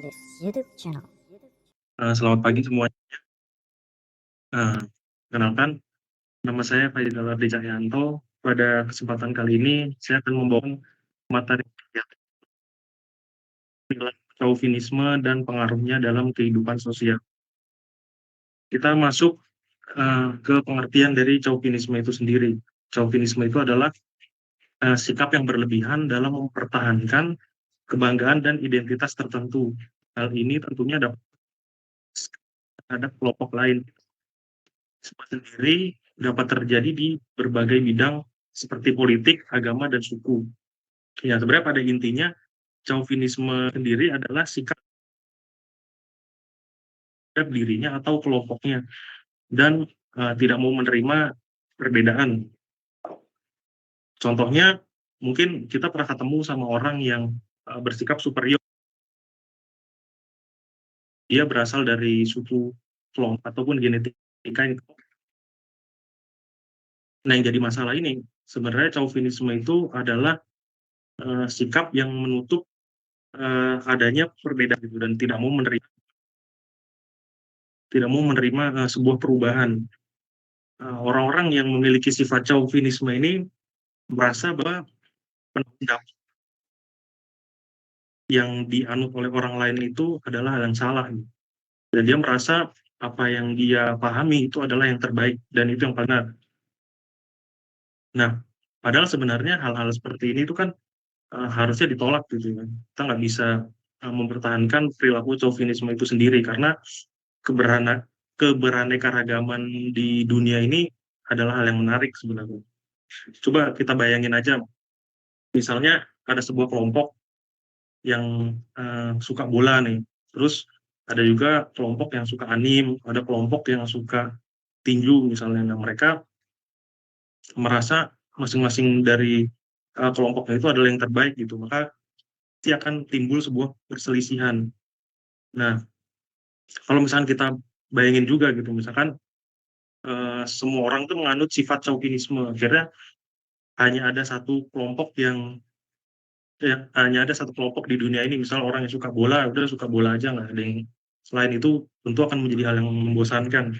this YouTube channel. Selamat pagi semuanya. Kenalkan, nama saya Faizal Ardi Cahyanto. Pada kesempatan kali ini, saya akan membawa materi chauvinisme dan pengaruhnya dalam kehidupan sosial. Kita masuk ke pengertian dari chauvinisme itu sendiri. Chauvinisme itu adalah sikap yang berlebihan dalam mempertahankan kebanggaan dan identitas tertentu. Hal ini tentunya ada kelompok lain. Sendiri dapat terjadi di berbagai bidang seperti politik, agama, dan suku. Ya, sebenarnya pada intinya, chauvinisme sendiri adalah sikap terhadap dirinya atau kelompoknya, dan tidak mau menerima perbedaan. Contohnya, mungkin kita pernah ketemu sama orang yang bersikap superior. Dia berasal dari suku kelompok ataupun genetika yang. Nah, yang jadi masalah ini, sebenarnya chauvinisme itu adalah sikap yang menutup adanya perbedaan gitu, dan tidak mau menerima sebuah perubahan. Orang-orang yang memiliki sifat chauvinisme ini merasa bahwa pendapat yang dianut oleh orang lain itu adalah hal yang salah, dan dia merasa apa yang dia pahami itu adalah yang terbaik dan itu yang benar. Nah, padahal sebenarnya hal-hal seperti ini itu kan harusnya ditolak gitu kan. Kita nggak bisa mempertahankan perilaku chauvinisme itu sendiri, karena keberaneka-ragaman di dunia ini adalah hal yang menarik sebenarnya. Coba kita bayangin aja, misalnya ada sebuah kelompok yang suka bola nih, terus ada juga kelompok yang suka anim, ada kelompok yang suka tinju misalnya. Nah, mereka merasa masing-masing dari kelompoknya itu adalah yang terbaik gitu, maka pasti akan timbul sebuah perselisihan. Nah, kalau misalkan kita bayangin juga gitu, misalkan semua orang tuh menganut sifat chauvinisme, akhirnya hanya ada satu kelompok di dunia ini, misal orang yang suka bola, udah suka bola aja, nggak ada yang selain itu, tentu akan menjadi hal yang membosankan.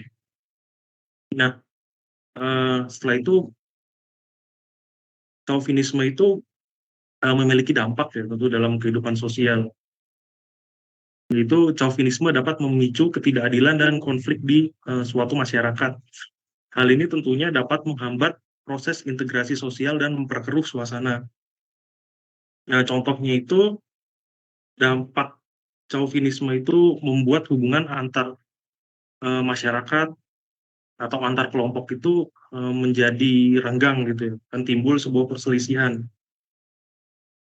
Nah, setelah itu chauvinisme itu memiliki dampak ya tentu dalam kehidupan sosial. Itu chauvinisme dapat memicu ketidakadilan dan konflik di suatu masyarakat. Hal ini tentunya dapat menghambat proses integrasi sosial dan memperkeruh suasana. Nah, contohnya itu dampak chauvinisme itu membuat hubungan antar masyarakat atau antar kelompok itu menjadi renggang gitu ya, dan timbul sebuah perselisihan.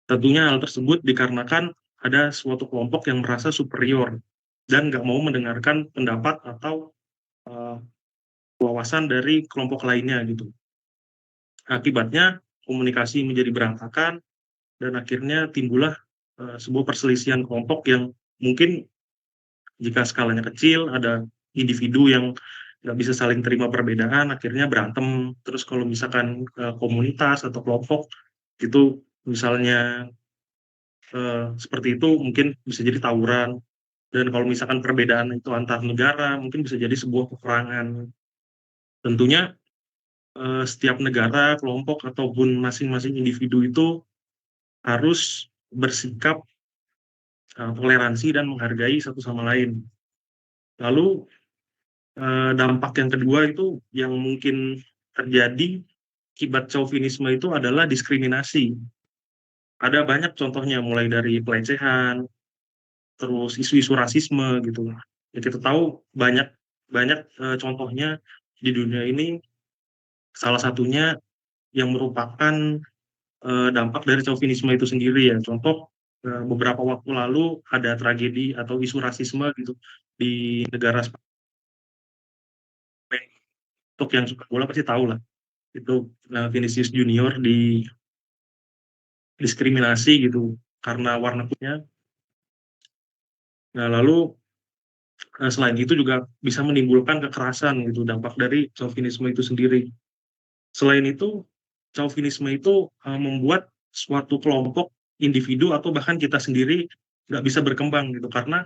Tentunya hal tersebut dikarenakan ada suatu kelompok yang merasa superior dan nggak mau mendengarkan pendapat atau wawasan dari kelompok lainnya gitu. Akibatnya komunikasi menjadi berantakan dan akhirnya timbullah sebuah perselisihan kelompok yang mungkin jika skalanya kecil, ada individu yang nggak bisa saling terima perbedaan, akhirnya berantem. Terus kalau misalkan komunitas atau kelompok itu misalnya seperti itu, mungkin bisa jadi tawuran. Dan kalau misalkan perbedaan itu antar negara, mungkin bisa jadi sebuah peperangan. Tentunya setiap negara, kelompok, ataupun masing-masing individu itu harus bersikap toleransi dan menghargai satu sama lain. Lalu dampak yang kedua itu yang mungkin terjadi akibat chauvinisme itu adalah diskriminasi. Ada banyak contohnya, mulai dari pelecehan, terus isu-isu rasisme gitu. Ya, kita tahu banyak banyak contohnya di dunia ini. Salah satunya yang merupakan dampak dari chauvinisme itu sendiri ya. Contoh beberapa waktu lalu ada tragedi atau isu rasisme gitu di negara Spanyol. Untuk yang suka bola pasti tahu lah, itu Vinicius Junior diskriminasi gitu karena warna kulitnya. Nah, lalu selain itu juga bisa menimbulkan kekerasan gitu, dampak dari chauvinisme itu sendiri. Selain itu, chauvinisme itu membuat suatu kelompok individu atau bahkan kita sendiri nggak bisa berkembang gitu, karena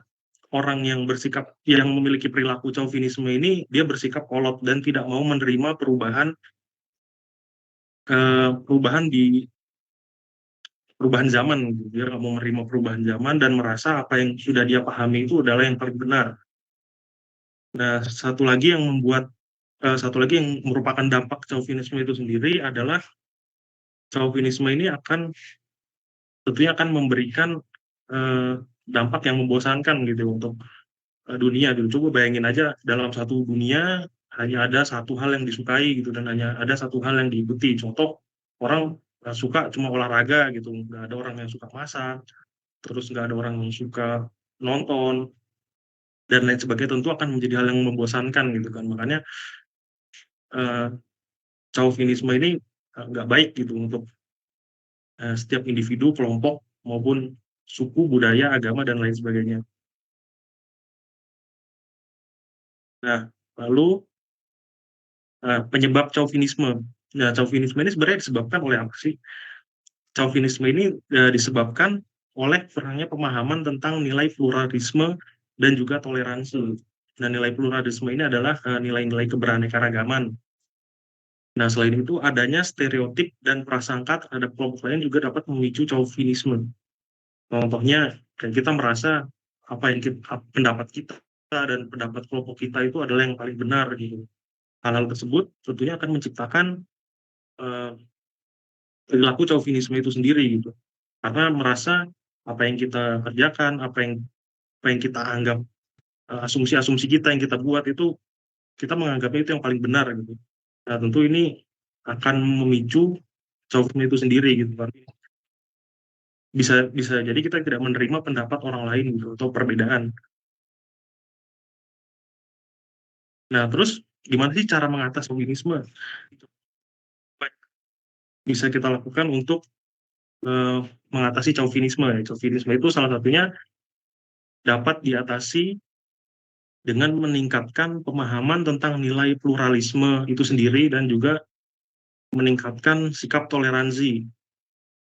orang yang memiliki perilaku chauvinisme ini dia bersikap kolot dan tidak mau menerima perubahan di perubahan zaman gitu. Dia nggak mau menerima perubahan zaman dan merasa apa yang sudah dia pahami itu adalah yang paling benar. Nah, satu lagi yang merupakan dampak chauvinisme itu sendiri adalah chauvinisme ini tentunya akan memberikan eh, dampak yang membosankan gitu untuk dunia gitu. Coba bayangin aja dalam satu dunia hanya ada satu hal yang disukai gitu dan hanya ada satu hal yang diikuti. Contoh, orang suka cuma olahraga gitu, nggak ada orang yang suka masak, terus nggak ada orang yang suka nonton dan lain sebagainya, tentu akan menjadi hal yang membosankan gitu kan. Makanya eh, chauvinisme ini nggak baik gitu untuk setiap individu, kelompok maupun suku, budaya, agama dan lain sebagainya. Nah, lalu penyebab chauvinisme. Nah, chauvinisme ini sebenarnya disebabkan oleh apa sih? Chauvinisme ini disebabkan oleh kurangnya pemahaman tentang nilai pluralisme dan juga toleransi. Nah, nilai pluralisme ini adalah nilai-nilai keberaneka-ragaman. Nah, selain itu adanya stereotip dan prasangka terhadap kelompok lain juga dapat memicu chauvinisme. Contohnya, kayak kita merasa pendapat kita dan pendapat kelompok kita itu adalah yang paling benar gitu. Hal-hal tersebut tentunya akan menciptakan eh, perilaku chauvinisme itu sendiri gitu. Karena merasa apa yang kita kerjakan, apa yang kita anggap, asumsi-asumsi kita yang kita buat itu, kita menganggapnya itu yang paling benar gitu. Nah, tentu ini akan memicu chauvinisme itu sendiri gitu kan. Bisa bisa jadi kita tidak menerima pendapat orang lain gitu atau perbedaan. Nah, terus gimana sih cara mengatasi chauvinisme? Itu bisa kita lakukan untuk eh, mengatasi chauvinisme. Ya. Chauvinisme itu salah satunya dapat diatasi dengan meningkatkan pemahaman tentang nilai pluralisme itu sendiri dan juga meningkatkan sikap toleransi.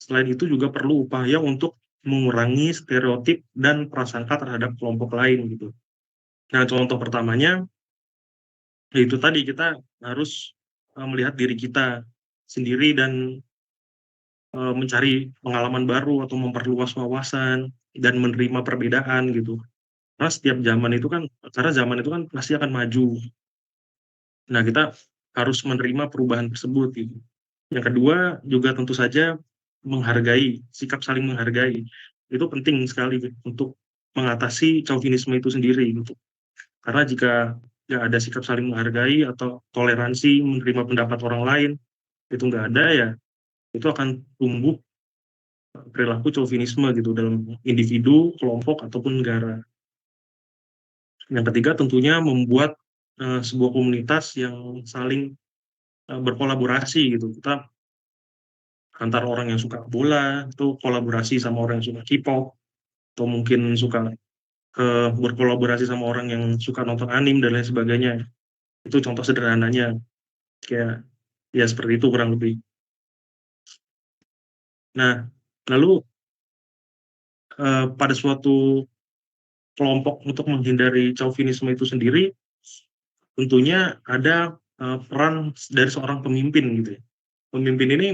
Selain itu juga perlu upaya untuk mengurangi stereotip dan prasangka terhadap kelompok lain gitu. Nah, contoh pertamanya yaitu tadi kita harus melihat diri kita sendiri dan mencari pengalaman baru atau memperluas wawasan dan menerima perbedaan gitu. Karena setiap zaman itu kan, karena zaman itu kan pasti akan maju. Nah, kita harus menerima perubahan tersebut gitu. Yang kedua juga tentu saja menghargai, sikap saling menghargai. Itu penting sekali gitu, untuk mengatasi chauvinisme itu sendiri gitu. Karena jika nggak ada sikap saling menghargai atau toleransi menerima pendapat orang lain, itu nggak ada ya, itu akan tumbuh perilaku chauvinisme gitu dalam individu, kelompok, ataupun negara. Yang ketiga tentunya membuat sebuah komunitas yang saling berkolaborasi gitu. Kita antara orang yang suka bola itu kolaborasi sama orang yang suka K-pop, atau mungkin berkolaborasi sama orang yang suka nonton anime dan lain sebagainya. Itu contoh sederhananya, kayak ya seperti itu kurang lebih. Nah, lalu pada suatu kelompok untuk menghindari chauvinisme itu sendiri, tentunya ada peran dari seorang pemimpin gitu ya. Pemimpin ini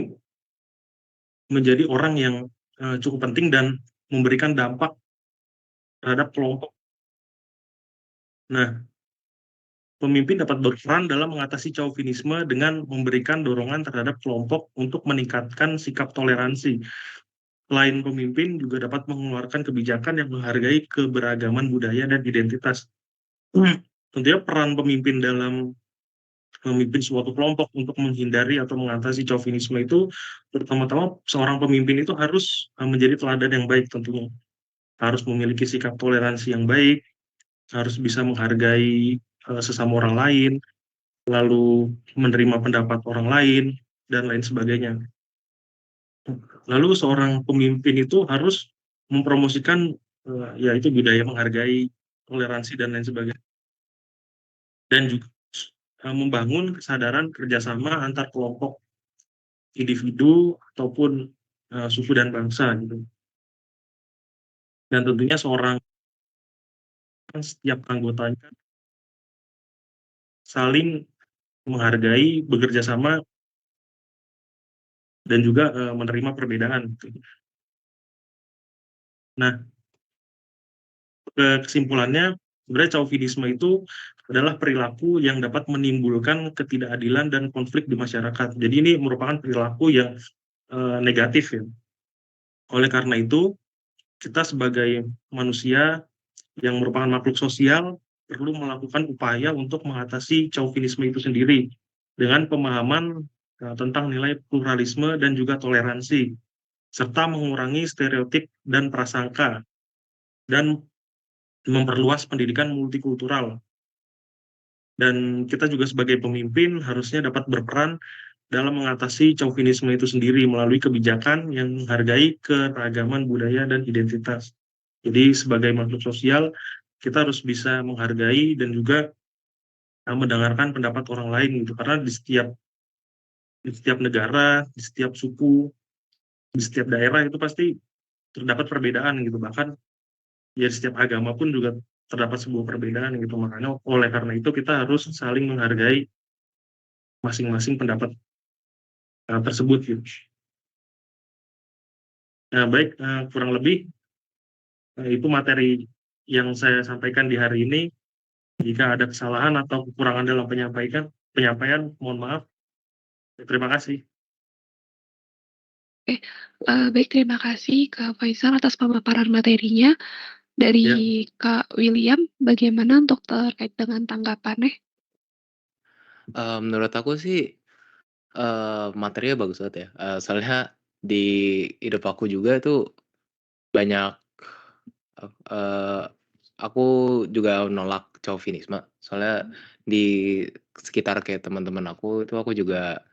menjadi orang yang cukup penting dan memberikan dampak terhadap kelompok. Nah, pemimpin dapat berperan dalam mengatasi chauvinisme dengan memberikan dorongan terhadap kelompok untuk meningkatkan sikap toleransi. Selain pemimpin juga dapat mengeluarkan kebijakan yang menghargai keberagaman budaya dan identitas. Tentunya peran pemimpin dalam memimpin suatu kelompok untuk menghindari atau mengatasi chauvinisme itu, pertama-tama seorang pemimpin itu harus menjadi teladan yang baik tentunya. Harus memiliki sikap toleransi yang baik, harus bisa menghargai sesama orang lain, lalu menerima pendapat orang lain, dan lain sebagainya. Lalu seorang pemimpin itu harus mempromosikan yaitu budaya menghargai, toleransi, dan lain sebagainya. Dan juga membangun kesadaran kerjasama antar kelompok, individu, ataupun suku dan bangsa gitu. dan tentunya setiap anggotanya saling menghargai, bekerja sama, dan juga, menerima perbedaan gitu. Nah, kesimpulannya sebenarnya Chauvinisme itu adalah perilaku yang dapat menimbulkan ketidakadilan dan konflik di masyarakat. Jadi ini merupakan perilaku yang, negatif ya. Oleh karena itu, kita sebagai manusia yang merupakan makhluk sosial perlu melakukan upaya untuk mengatasi Chauvinisme itu sendiri dengan pemahaman, tentang nilai pluralisme dan juga toleransi, serta mengurangi stereotip dan prasangka, dan memperluas pendidikan multikultural. Dan kita juga sebagai pemimpin harusnya dapat berperan dalam mengatasi Chauvinisme itu sendiri melalui kebijakan yang menghargai keragaman budaya dan identitas. Jadi sebagai makhluk sosial, kita harus bisa menghargai dan juga, mendengarkan pendapat orang lain gitu, karena di setiap negara, di setiap suku, di setiap daerah itu pasti terdapat perbedaan gitu, bahkan ya setiap agama pun juga terdapat sebuah perbedaan gitu. Makanya oleh karena itu kita harus saling menghargai masing-masing pendapat, tersebut gitu. Nah baik, kurang lebih, itu materi yang saya sampaikan di hari ini. Jika ada kesalahan atau kekurangan dalam penyampaian, mohon maaf. Terima kasih. Oke, baik, terima kasih Kak Faisal atas pemaparan materinya. Dari Ya, Kak William, bagaimana untuk terkait dengan tanggapannya? Menurut aku sih, materinya bagus banget ya, soalnya di hidup aku juga tuh banyak, eee, aku juga nolak chauvinisme. Soalnya di sekitar kayak teman-teman aku itu aku juga,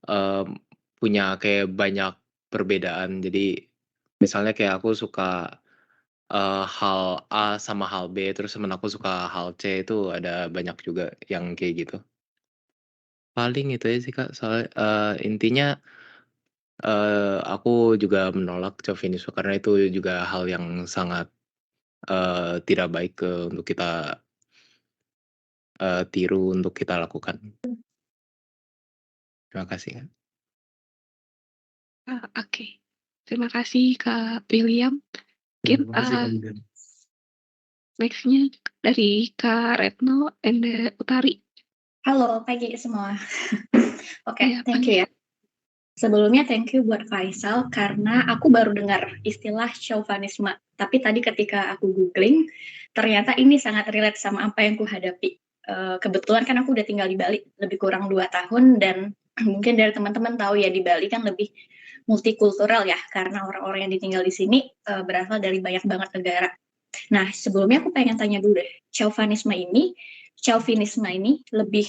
mmm, punya kayak banyak perbedaan. Jadi misalnya kayak aku suka, hal A sama hal B, terus temen aku suka hal C, itu ada banyak juga yang kayak gitu. Paling itu aja sih Kak, intinya aku juga menolak chauvinisme karena itu juga hal yang sangat, tidak baik, untuk kita, tiru, untuk kita lakukan. Terima kasih, Kak. Oke. Terima kasih Kak William. Mungkin, terima kasih Kak Yudan. next-nya dari Kak Retno and Utari. Halo, pagi semua. Oke, Iya, thank pagi. you ya. Sebelumnya thank you buat Faisal karena aku baru dengar istilah chauvinisme. Tapi tadi ketika aku googling, ternyata ini sangat relate sama apa yang kuhadapi. Kebetulan kan aku udah tinggal di Bali lebih kurang 2 tahun dan mungkin dari teman-teman tahu ya di Bali kan lebih multikultural ya karena orang-orang yang ditinggal di sini berasal dari banyak banget negara. Nah, sebelumnya aku pengen tanya dulu deh, chauvinisme ini lebih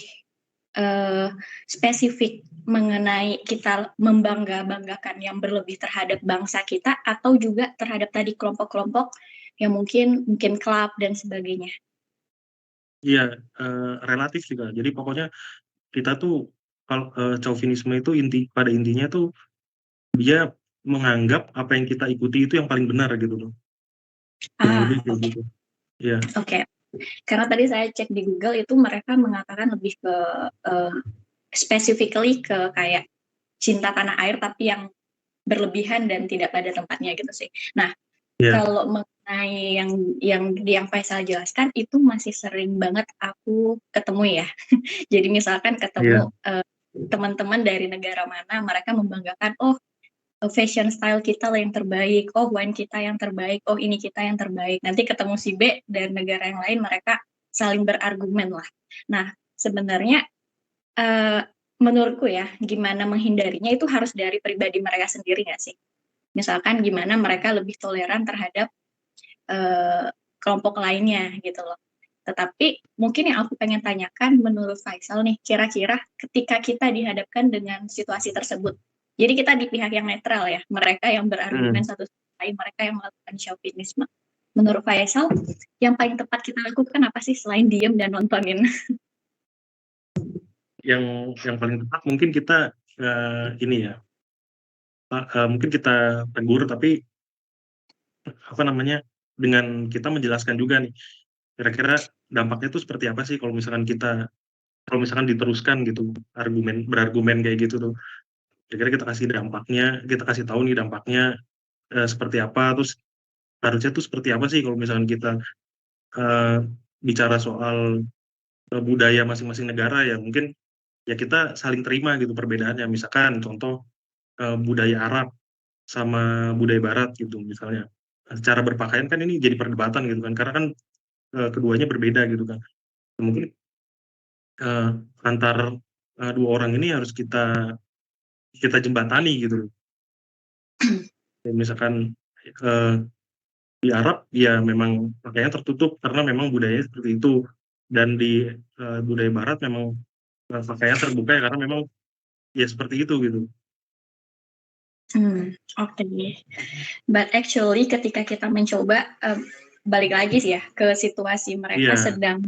spesifik mengenai kita membangga-banggakan yang berlebih terhadap bangsa kita atau juga terhadap tadi kelompok-kelompok yang mungkin klub dan sebagainya. Iya, relatif sih Kak. Jadi pokoknya kita tuh kalau, chauvinisme itu pada intinya tuh dia menganggap apa yang kita ikuti itu yang paling benar gitu loh. Kurang lebih kayak Oke. gitu. Iya. Oke. Karena tadi saya cek di Google itu mereka mengatakan lebih ke specifically ke kayak cinta tanah air tapi yang berlebihan dan tidak pada tempatnya gitu sih. Nah, Iya. kalau mengenai yang Faisal jelaskan itu masih sering banget aku ketemu ya. Jadi misalkan Iya. ketemu teman-teman dari negara mana mereka membanggakan, oh fashion style kita lah yang terbaik, oh wine kita yang terbaik, oh ini kita yang terbaik. Nanti ketemu si B dan negara yang lain mereka saling berargumen lah. Nah, sebenarnya menurutku ya, gimana menghindarinya itu harus dari pribadi mereka sendiri nggak sih? Misalkan gimana mereka lebih toleran terhadap kelompok lainnya gitu loh. Tetapi mungkin yang aku pengen tanyakan menurut Faisal nih, kira-kira ketika kita dihadapkan dengan situasi tersebut, jadi kita di pihak yang netral ya, mereka yang berargumen satu sama lain, mereka yang melakukan chauvinisme. Menurut Faisal, yang paling tepat kita lakukan apa sih selain diem dan nontonin? Yang paling tepat mungkin kita, ini ya, mungkin kita tegur tapi, apa namanya, dengan kita menjelaskan juga nih, kira-kira dampaknya tuh seperti apa sih kalau misalkan diteruskan gitu, berargumen kayak gitu tuh. Kira-kira kita kasih dampaknya, kita kasih tahu nih dampaknya, seperti apa, terus harusnya tuh seperti apa sih kalau misalkan kita, eee, bicara soal, budaya masing-masing negara ya mungkin, ya kita saling terima gitu perbedaannya. Misalkan contoh, budaya Arab sama budaya Barat gitu misalnya. Cara berpakaian kan ini jadi perdebatan gitu kan, karena kan, keduanya berbeda gitu kan. Mungkin, eee, antar, 2 orang ini harus kita kita jembatani gitu loh. Kayak misalkan, eee, di Arab ya memang pakaiannya tertutup karena memang budayanya seperti itu, dan di, budaya Barat memang, pakaiannya terbuka ya karena memang ya seperti itu gitu. Oke. But actually ketika kita mencoba, balik lagi sih ya ke situasi mereka Iya, sedang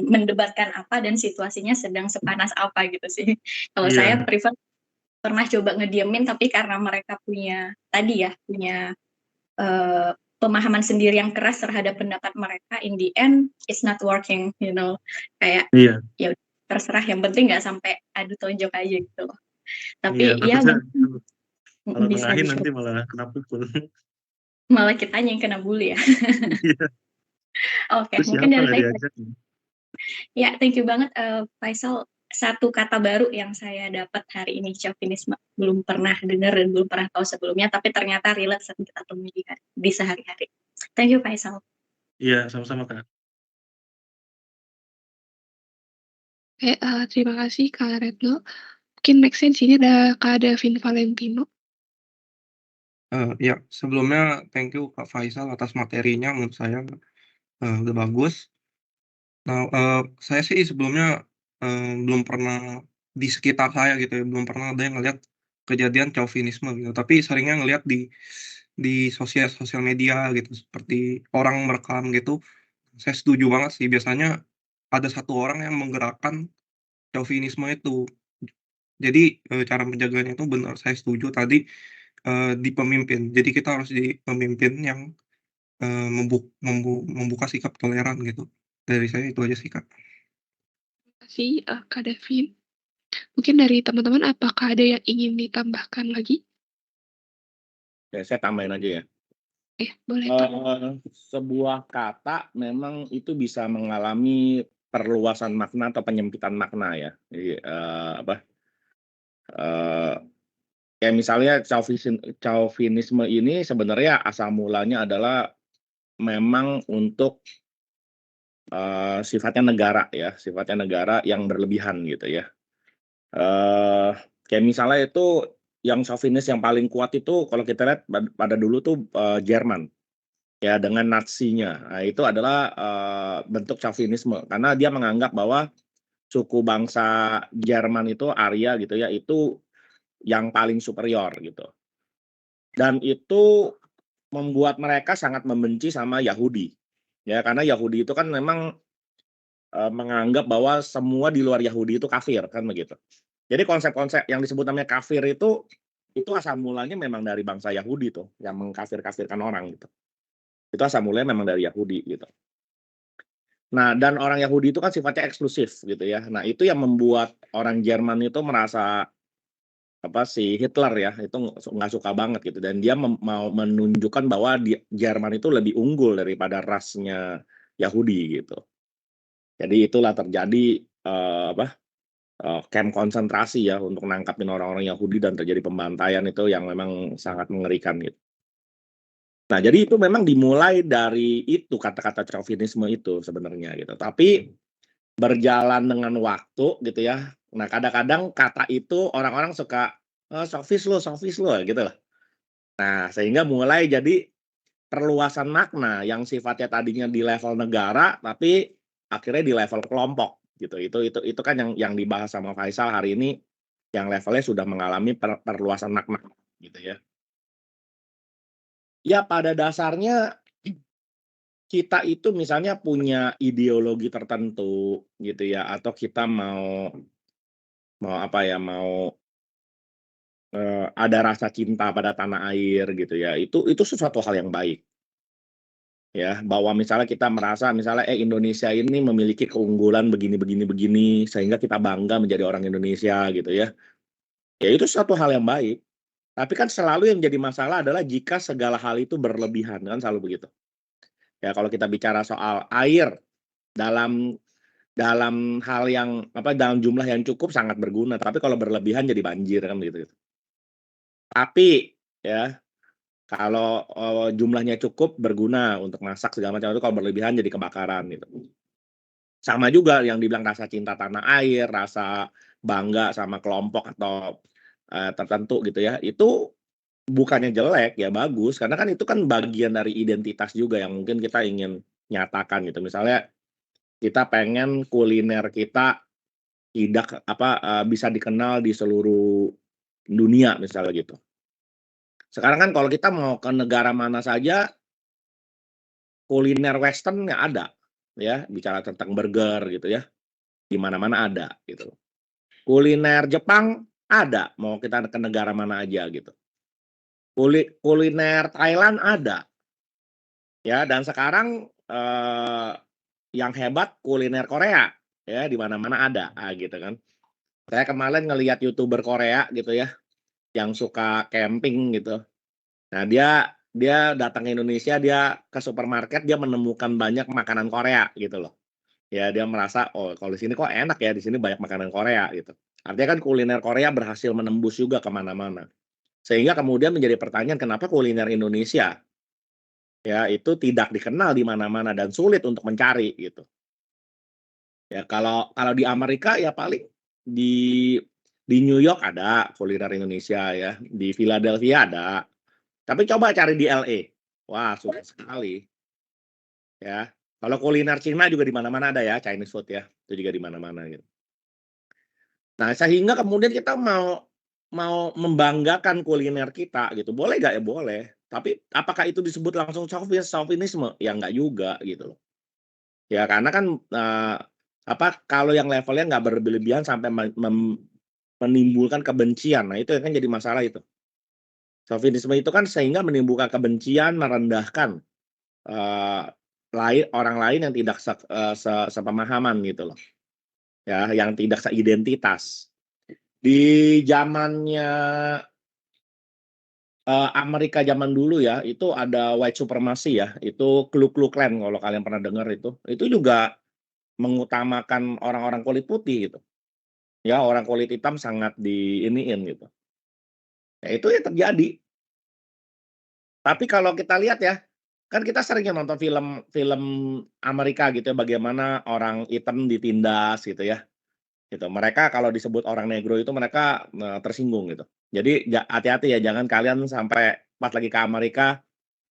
mendebatkan apa dan situasinya sedang sepanas apa gitu sih. Kalau saya iya, prefer pernah coba ngediemin tapi karena mereka punya tadi ya, punya, eee, pemahaman sendiri yang keras terhadap pendapat mereka, in the end it's not working, you know. Kayak, iya, ya udah terserah yang penting nggak sampai adu tonjok aja gitu loh. iya, Tapi ya takutnya mungkin kalau bisa tengahin nanti dicoba, malah kena pukul. malah kitanya yang kena bully ya. Iya, Oke, terus mungkin siapa dari nggak saya diajak? ya thank you banget, Faisal, satu kata baru yang saya dapat hari ini, chauvinisme. Belum pernah dengar dan belum pernah tahu sebelumnya, tapi ternyata relate sering kita temui di sehari-hari. Thank you, Faisal. Iya, sama-sama, Kak. Oke, terima kasih Kak Retno. Mungkin make sense ini ada Kak Davin Valentino. Ya, sebelumnya thank you Kak Faisal atas materinya, menurut saya, udah bagus. Nah, saya sih sebelumnya, belum pernah di sekitar saya gitu ya, belum pernah ada yang ngelihat kejadian chauvinisme gitu, tapi seringnya ngelihat di sosial media gitu, seperti orang merekam gitu. Saya setuju banget sih, biasanya ada satu orang yang menggerakkan chauvinisme itu. Jadi, cara menjaganya itu benar, saya setuju tadi, di pemimpin. Jadi kita harus di pemimpin yang membuka sikap toleran gitu. Dari saya itu aja sih, Kak. Terima kasih, Kak Davin. Mungkin dari teman-teman apakah ada yang ingin ditambahkan lagi? Oke, saya tambahin aja ya. Boleh Kak. Sebuah kata memang itu bisa mengalami perluasan makna atau penyempitan makna ya. Jadi, kayak misalnya chauvinisme ini sebenarnya asal mulanya adalah memang untuk, sifatnya negara yang berlebihan gitu ya. Kayak misalnya itu yang chauvinis yang paling kuat itu kalau kita lihat pada dulu tuh, Jerman. Ya, dengan Nazinya. Nah, itu adalah, bentuk chauvinisme karena dia menganggap bahwa suku bangsa Jerman itu Arya gitu ya, itu yang paling superior gitu. Dan itu membuat mereka sangat membenci sama Yahudi. Ya, karena Yahudi itu kan memang, menganggap bahwa semua di luar Yahudi itu kafir, kan begitu. Jadi konsep-konsep yang disebut namanya kafir itu asal mulanya memang dari bangsa Yahudi tuh, yang mengkafir-kafirkan orang gitu. Itu asal mulanya memang dari Yahudi gitu. Nah, dan orang Yahudi itu kan sifatnya eksklusif gitu ya. Nah, itu yang membuat orang Jerman itu merasa si Hitler ya, itu nggak suka banget gitu dan dia mau menunjukkan bahwa Jerman itu lebih unggul daripada rasnya Yahudi gitu. Jadi itulah terjadi, kamp konsentrasi ya untuk nangkapin orang-orang Yahudi dan terjadi pembantaian itu yang memang sangat mengerikan gitu. Nah, jadi itu memang dimulai dari itu kata-kata chauvinisme itu sebenarnya gitu. Tapi berjalan dengan waktu gitu ya. Nah, kadang-kadang kata itu orang-orang suka, "Sofis lo," gitu loh. Nah, sehingga mulai jadi perluasan makna yang sifatnya tadinya di level negara, tapi akhirnya di level kelompok gitu. Itu kan yang dibahas sama Faisal hari ini, yang levelnya sudah mengalami perluasan makna gitu ya. Ya pada dasarnya kita itu misalnya punya ideologi tertentu gitu ya, atau kita mau mau apa ya, mau ada rasa cinta pada tanah air gitu ya, itu sesuatu hal yang baik. Ya, bahwa misalnya kita merasa misalnya Indonesia ini memiliki keunggulan begini sehingga kita bangga menjadi orang Indonesia gitu ya. Ya itu suatu hal yang baik. Tapi kan selalu yang jadi masalah adalah jika segala hal itu berlebihan, kan selalu begitu. Ya kalau kita bicara soal air dalam dalam hal yang dalam jumlah yang cukup sangat berguna, tapi kalau berlebihan jadi banjir kan gitu. Tapi ya kalau jumlahnya cukup berguna untuk masak segala macam, itu kalau berlebihan jadi kebakaran gitu. Sama juga yang dibilang rasa cinta tanah air, rasa bangga sama kelompok atau tertentu gitu ya, itu bukannya jelek ya, bagus, karena kan itu kan bagian dari identitas juga yang mungkin kita ingin nyatakan gitu. Misalnya kita pengen kuliner kita tidak bisa dikenal di seluruh dunia misalnya gitu. Sekarang kan kalau kita mau ke negara mana saja, kuliner western ada, ya, bicara tentang burger gitu ya, di mana-mana ada gitu. Kuliner Jepang ada, mau kita ke negara mana aja gitu. Kuliner Thailand ada, ya, dan sekarang yang hebat kuliner Korea, ya, di mana-mana ada, gitu kan. Saya kemarin ngelihat YouTuber Korea gitu ya, yang suka camping gitu. Nah, dia datang ke Indonesia, dia ke supermarket, dia menemukan banyak makanan Korea gitu loh. Ya, dia merasa, "Oh, kalau di sini kok enak ya, di sini banyak makanan Korea," gitu. Artinya kan kuliner Korea berhasil menembus juga ke mana-mana. Sehingga kemudian menjadi pertanyaan kenapa kuliner Indonesia ya itu tidak dikenal di mana-mana dan sulit untuk mencari gitu. Ya kalau kalau di Amerika ya paling di New York ada kuliner Indonesia ya, di Philadelphia ada. Tapi coba cari di LA. Wah, sulit sekali ya. Kalau kuliner Cina juga di mana-mana ada ya, Chinese food ya. Itu juga di mana-mana gitu. Nah, sehingga kemudian kita mau mau membanggakan kuliner kita gitu. Boleh nggak? Ya boleh. Tapi apakah itu disebut langsung chauvinisme? Ya nggak juga gitu loh. Ya karena kan kalau yang levelnya nggak berlebihan sampai menimbulkan kebencian. Nah, itu kan jadi masalah itu. Chauvinisme itu kan sehingga menimbulkan kebencian, merendahkan orang lain yang tidak sepemahaman gitu loh. Ya, yang tidak seidentitas. Di zamannya Amerika zaman dulu ya, itu ada white supremacy ya, itu Ku Klux Klan kalau kalian pernah dengar itu. Itu juga mengutamakan orang-orang kulit putih gitu. Ya, orang kulit hitam sangat diiniin gitu. Ya itu yang terjadi. Tapi kalau kita lihat ya, kan kita sering ya nonton film Amerika gitu ya, bagaimana orang hitam ditindas gitu ya. Gitu. Mereka kalau disebut orang negro itu mereka tersinggung gitu. Jadi hati-hati ya, jangan kalian sampai pas lagi ke Amerika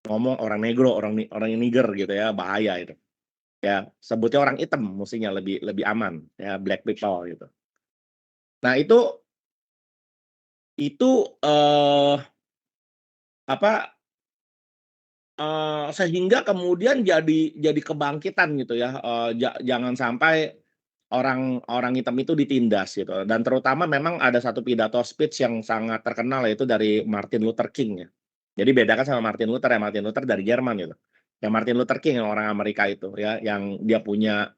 ngomong orang negro, orang niger gitu ya, bahaya itu. Ya, sebutnya orang hitam mestinya lebih lebih aman ya, black people gitu. Nah, itu sehingga kemudian jadi kebangkitan gitu ya, jangan sampai orang hitam itu ditindas gitu, dan terutama memang ada satu pidato speech yang sangat terkenal yaitu dari Martin Luther King ya. Jadi bedakan sama Martin Luther ya, Martin Luther dari Jerman gitu. Yang Martin Luther King yang orang Amerika itu ya, yang dia punya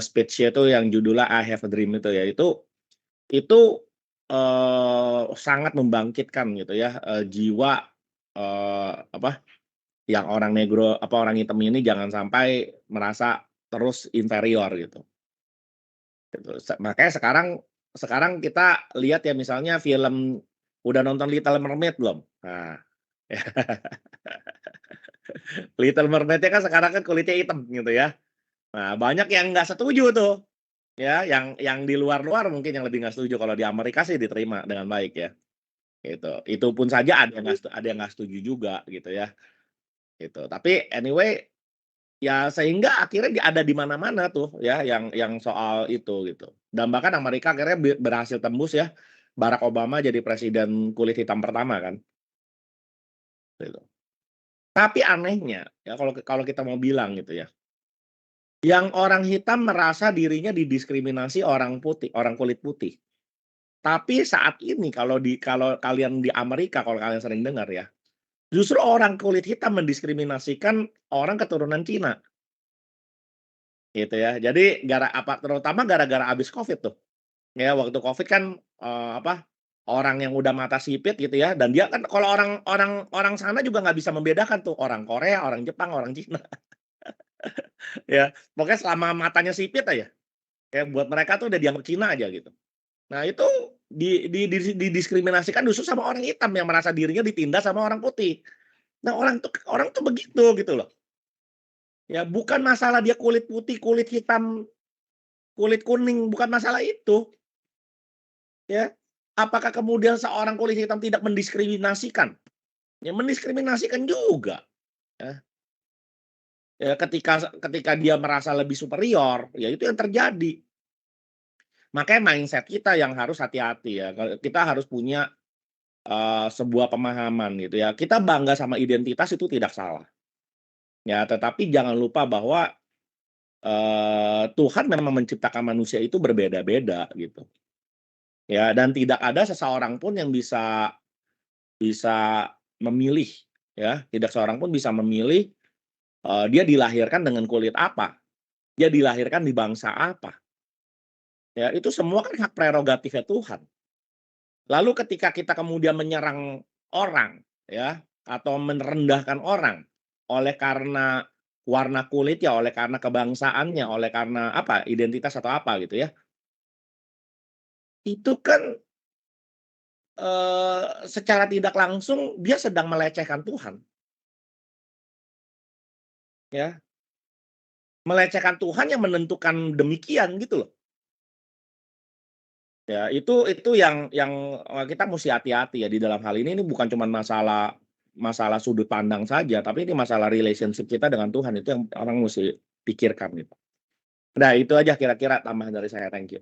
speech-nya itu yang judulnya I Have a Dream itu ya, itu sangat membangkitkan gitu ya, jiwa yang orang negro orang hitam ini jangan sampai merasa terus inferior gitu. Makanya sekarang kita lihat ya misalnya film, udah nonton Little Mermaid belum? Nah, Little Mermaid-nya kan sekarang kan kulitnya hitam gitu ya. Nah, banyak yang nggak setuju tuh, ya, yang di luar mungkin yang lebih nggak setuju. Kalau di Amerika sih diterima dengan baik ya, gitu. Itu pun saja ada yang nggak setuju juga gitu ya, gitu. Tapi anyway, ya sehingga akhirnya ada di mana-mana tuh ya yang soal itu gitu. Dan bahkan Amerika akhirnya berhasil tembus ya, Barack Obama jadi presiden kulit hitam pertama kan, gitu. Tapi anehnya ya kalau kita mau bilang gitu ya, yang orang hitam merasa dirinya didiskriminasi orang putih, orang kulit putih. Tapi saat ini kalau kalian di Amerika, kalau kalian sering dengar ya, Justru orang kulit hitam mendiskriminasikan orang keturunan Cina. Gitu ya. Jadi terutama gara-gara habis Covid tuh. Ya waktu Covid kan, orang yang udah mata sipit gitu ya, dan dia kan kalau orang sana juga nggak bisa membedakan tuh orang Korea, orang Jepang, orang Cina. Ya, pokoknya selama matanya sipit aja, kayak buat mereka tuh udah dianggap Cina aja gitu. Nah itu didiskriminasikan justru sama orang hitam yang merasa dirinya ditindas sama orang putih. Nah orang tuh begitu gitu loh. Ya bukan masalah dia kulit putih, kulit hitam, kulit kuning, bukan masalah itu. Ya, apakah kemudian seorang kulit hitam tidak mendiskriminasikan? Ya mendiskriminasikan juga. Ya, ya ketika dia merasa lebih superior, ya itu yang terjadi. Makanya mindset kita yang harus hati-hati ya. Kita harus punya sebuah pemahaman gitu ya. Kita bangga sama identitas itu tidak salah. Ya, tetapi jangan lupa bahwa Tuhan memang menciptakan manusia itu berbeda-beda gitu. Ya, dan tidak ada seseorang pun yang bisa memilih ya, tidak seorang pun bisa memilih dia dilahirkan dengan kulit apa, dia dilahirkan di bangsa apa. Ya, itu semua kan hak prerogatifnya Tuhan. Lalu ketika kita kemudian menyerang orang ya, atau merendahkan orang oleh karena warna kulitnya, oleh karena kebangsaannya, oleh karena apa, identitas atau apa gitu ya. Itu kan secara tidak langsung dia sedang melecehkan Tuhan. Ya, melecehkan Tuhan yang menentukan demikian gitu loh. Ya, itu yang kita mesti hati-hati ya di dalam hal ini bukan cuma masalah sudut pandang saja, tapi ini masalah relationship kita dengan Tuhan itu yang orang mesti pikirkan gitu. Nah, itu aja kira-kira tambahan dari saya. Thank you.